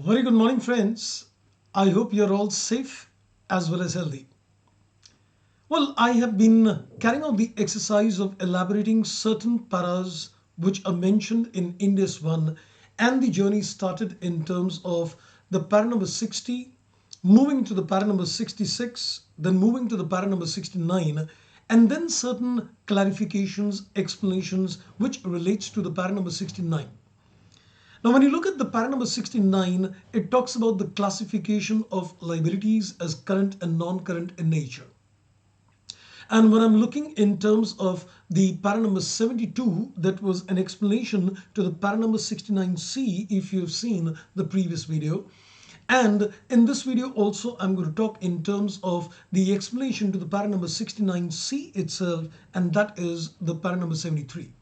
Very good morning, friends. I hope you're all safe as well as healthy. Well, I have been carrying out the exercise of elaborating certain paras which are mentioned in Indus 1, and the journey started in terms of the para number 60, moving to the para number 66, then moving to the para number 69, and then certain clarifications, explanations which relates to the para number 69. Now, when you look at the para number 69, it talks about the classification of liabilities as current and non-current in nature. And when I'm looking in terms of the para number 72, that was an explanation to the para number 69C if you've seen the previous video. And in this video also, I'm going to talk in terms of the explanation to the para number 69C itself, and that is the para number 73.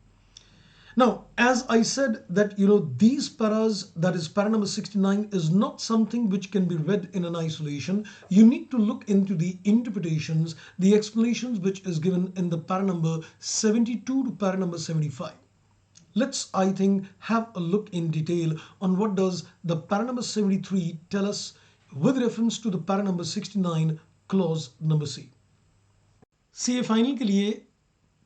Now, as I said that, these paras, that is para number 69, is not something which can be read in an isolation. You need to look into the interpretations, the explanations which is given in the para number 72 to para number 75. Let's, I think, have a look in detail on what does the para number 73 tell us with reference to the para number 69 clause number C. CA final के लिए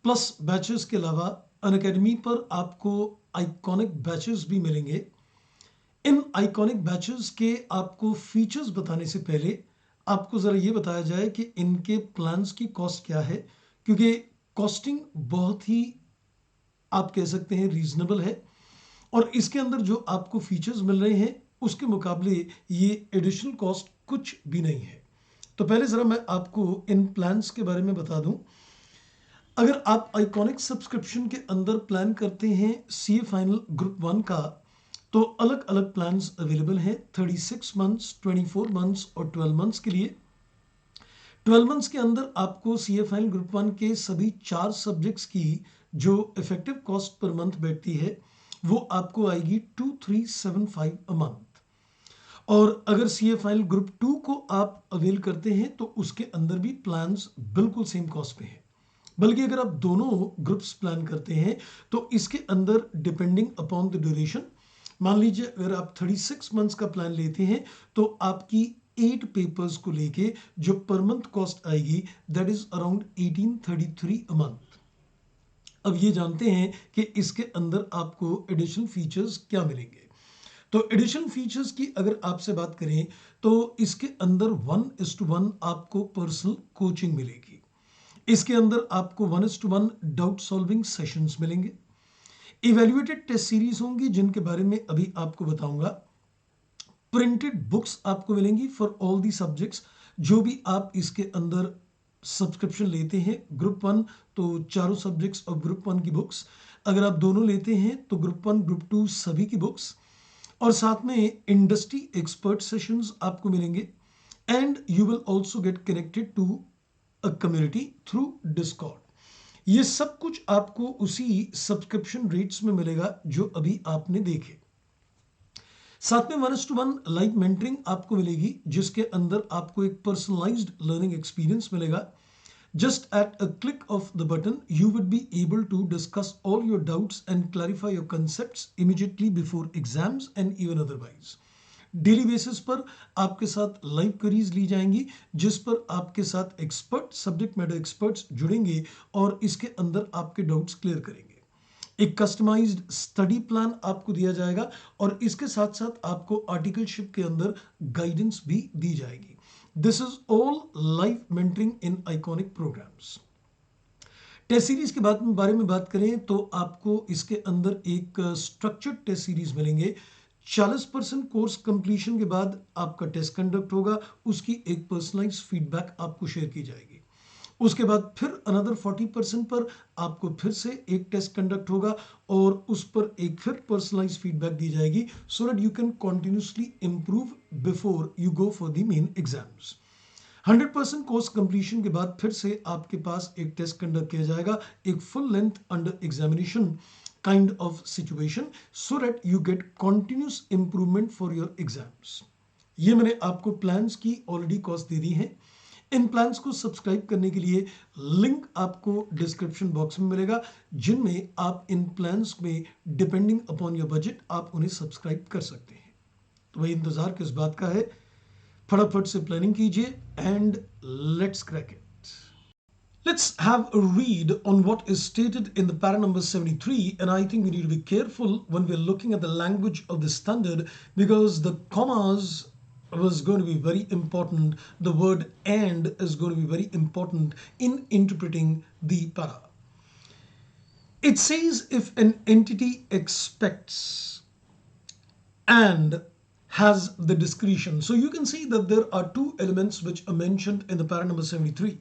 plus batches के अलावा Unacademy पर आपको iconic batches भी मिलेंगे। इन iconic batches के आपको फीचर्स बताने से पहले आपको ज़रा ये बताया जाए कि इनके प्लान्स की कॉस्ट क्या है, क्योंकि कॉस्टिंग बहुत ही आप कह सकते हैं रीजनेबल है और इसके अंदर जो आपको फीचर्स मिल रहे हैं उसके मुकाबले ये एडिशनल कॉस्ट कुछ भी नहीं है। तो पहले ज़रा मैं आपको इन प्लान्स के बारे में बता दूं। अगर आप आइकॉनिक सब्सक्रिप्शन के अंदर प्लान करते हैं सीए फाइनल ग्रुप 1 का, तो अलग अलग प्लान्स अवेलेबल हैं 36 मंथ्स, 24 मंथ्स और 12 मंथ्स के लिए। 12 मंथ्स के अंदर आपको सीए फाइनल ग्रुप 1 के सभी 4 सब्जेक्ट्स की जो इफेक्टिव कॉस्ट पर मंथ बैठती है वो आपको आएगी 2375 अ मंथ। और अगर सीए फाइनल ग्रुप 2 को आप अवेल करते हैं तो उसके अंदर भी प्लान्स बिल्कुल सेम कॉस्ट पे हैं। बल्कि अगर आप दोनों ग्रुप्स प्लान करते हैं तो इसके अंदर डिपेंडिंग अपॉन द ड्यूरेशन, मान लीजिए अगर आप 36 मंथ्स का प्लान लेते हैं तो आपकी 8 पेपर्स को लेके जो पर मंथ कॉस्ट आएगी that is around 1833 a month. अब ये जानते हैं कि इसके अंदर आपको एडिशनल फीचर्स क्या मिलेंगे। तो एडिशनल फीचर्स की अगर आपसे बात करें तो इसके अंदर 1:1 आपको पर्सनल कोचिंग मिलेगी। इसके अंदर आपको 1:1 डाउट सॉल्विंग सेशंस मिलेंगे। इवेल्युएटेड टेस्ट सीरीज होंगी जिनके बारे में अभी आपको बताऊंगा। प्रिंटेड बुक्स आपको मिलेंगी फॉर ऑल दी सब्जेक्ट्स जो भी आप इसके अंदर सब्सक्रिप्शन लेते हैं। ग्रुप 1 तो चारों सब्जेक्ट्स और ग्रुप 1 की बुक्स, अगर आप दोनों लेते हैं तो ग्रुप 1 ग्रुप 2 सभी की बुक्स, और साथ में इंडस्ट्री एक्सपर्ट सेशंस आपको मिलेंगे। And you will also get connected to a community through Discord. ये सब कुछ आपको उसी सब्सक्रिप्शन रेट्स में मिलेगा जो अभी आपने देखे। साथ में 1:1 लाइव मेंटरिंग आपको मिलेगी जिसके अंदर आपको एक पर्सनलाइज्ड लर्निंग एक्सपीरियंस मिलेगा। Just at a click of the button, you would be able to discuss all your doubts and clarify your concepts immediately before exams and even otherwise. Daily basis पर आपके साथ live queries ली जाएंगी जिस पर आपके साथ expert subject matter experts जुड़ेंगे और इसके अंदर आपके डाउट्स क्लियर करेंगे। एक कस्टमाइज्ड स्टडी प्लान आपको दिया जाएगा और इसके साथ साथ आपको आर्टिकलशिप के अंदर गाइडेंस भी दी जाएगी। This is all live mentoring in iconic programmes. Test series के बारे में बात करें तो आपको इसके अंदर एक स्ट्रक्चर्ड टेस्ट सीरीज मिलेंगे। 40% कोर्स कंप्लीशन के बाद आपका टेस्ट कंडक्ट होगा, उसकी एक पर्सनलाइज्ड फीडबैक आपको शेयर की जाएगी। उसके बाद फिर अनदर 40% पर आपको फिर से एक टेस्ट कंडक्ट होगा और उस पर एक फिर पर्सनलाइज्ड फीडबैक दी जाएगी so that you can continuously improve before you go for the main exams. 100% course completion के बाद फिर से आपके पास एक टेस्ट कंडक्ट किया जाएगा, एक full length under examination kind of situation so that you get continuous improvement for your exams। ये मैंने आपको प्लान्स की ऑलरेडी कॉस्ट दे दी है। इन प्लान्स को सब्सक्राइब करने के लिए लिंक आपको डिस्क्रिप्शन बॉक्स में मिलेगा जिनमें आप इन प्लान्स में डिपेंडिंग अपॉन योर बजट आप उन्हें सब्सक्राइब कर सकते हैं। तो भाई इंतज़ार किस बात का है, फटाफट से प्लानिंग कीजिए and let's crack it. Let's have a read on what is stated in the para number 73, and I think we need to be careful when we're looking at the language of the standard because the commas was going to be very important. The word and is going to be very important in interpreting the para. It says if an entity expects and has the discretion. So you can see that there are two elements which are mentioned in the para number 73.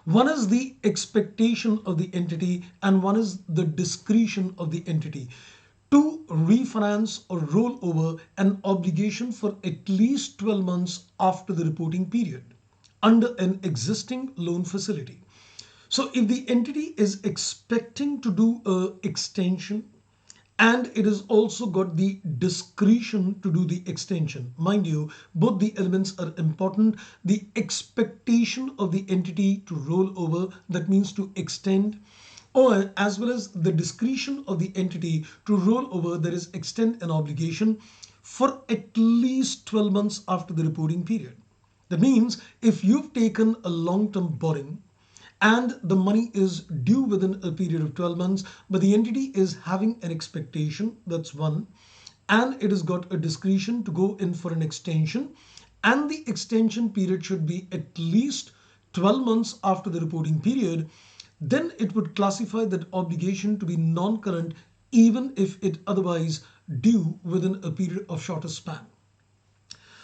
One is the expectation of the entity and one is the discretion of the entity to refinance or roll over an obligation for at least 12 months after the reporting period under an existing loan facility. So if the entity is expecting to do a extension and it has also got the discretion to do the extension. Mind you, both the elements are important. The expectation of the entity to roll over, that means to extend, or as well as the discretion of the entity to roll over, that is extend an obligation for at least 12 months after the reporting period. That means if you've taken a long-term borrowing and the money is due within a period of 12 months, but the entity is having an expectation, that's one, and it has got a discretion to go in for an extension, and the extension period should be at least 12 months after the reporting period, then it would classify that obligation to be non-current even if it otherwise due within a period of shorter span.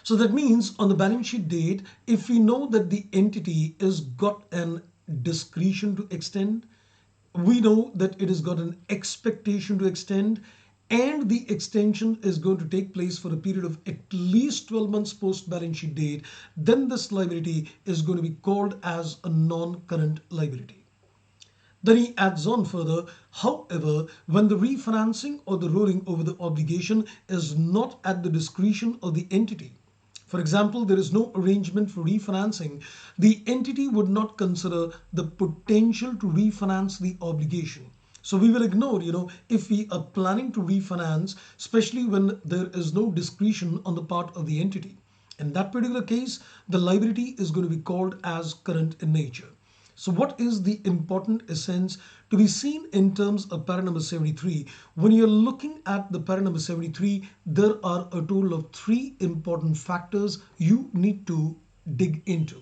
So that means on the balance sheet date, if we know that the entity has got an discretion to extend, we know that it has got an expectation to extend, and the extension is going to take place for a period of at least 12 months post balance sheet date, then this liability is going to be called as a non-current liability. Then he adds on further, however, when the refinancing or the rolling over the obligation is not at the discretion of the entity, for example, there is no arrangement for refinancing, the entity would not consider the potential to refinance the obligation. So we will ignore, if we are planning to refinance, especially when there is no discretion on the part of the entity. In that particular case, the liability is going to be called as current in nature. So what is the important essence to be seen in terms of para number 73? When you're looking at the para number 73, there are a total of three important factors you need to dig into.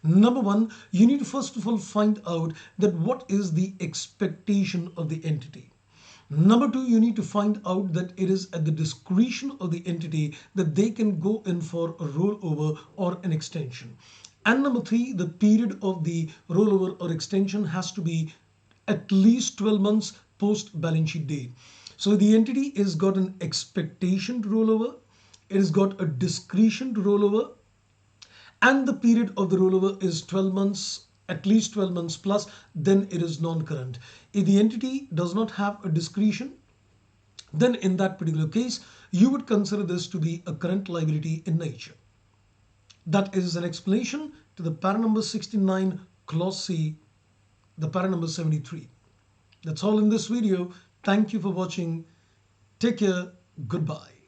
Number one, you need to first of all find out that what is the expectation of the entity. Number two, you need to find out that it is at the discretion of the entity that they can go in for a rollover or an extension. And number three, the period of the rollover or extension has to be at least 12 months post balance sheet date. So the entity is got an expectation to roll over, it has got a discretion to roll over, and the period of the rollover is 12 months, at least 12 months plus, then it is non-current. If the entity does not have a discretion, then in that particular case, you would consider this to be a current liability in nature. That is an explanation to the para number 69 clause C, the para number 73. That's all in this video. Thank you for watching. Take care. Goodbye.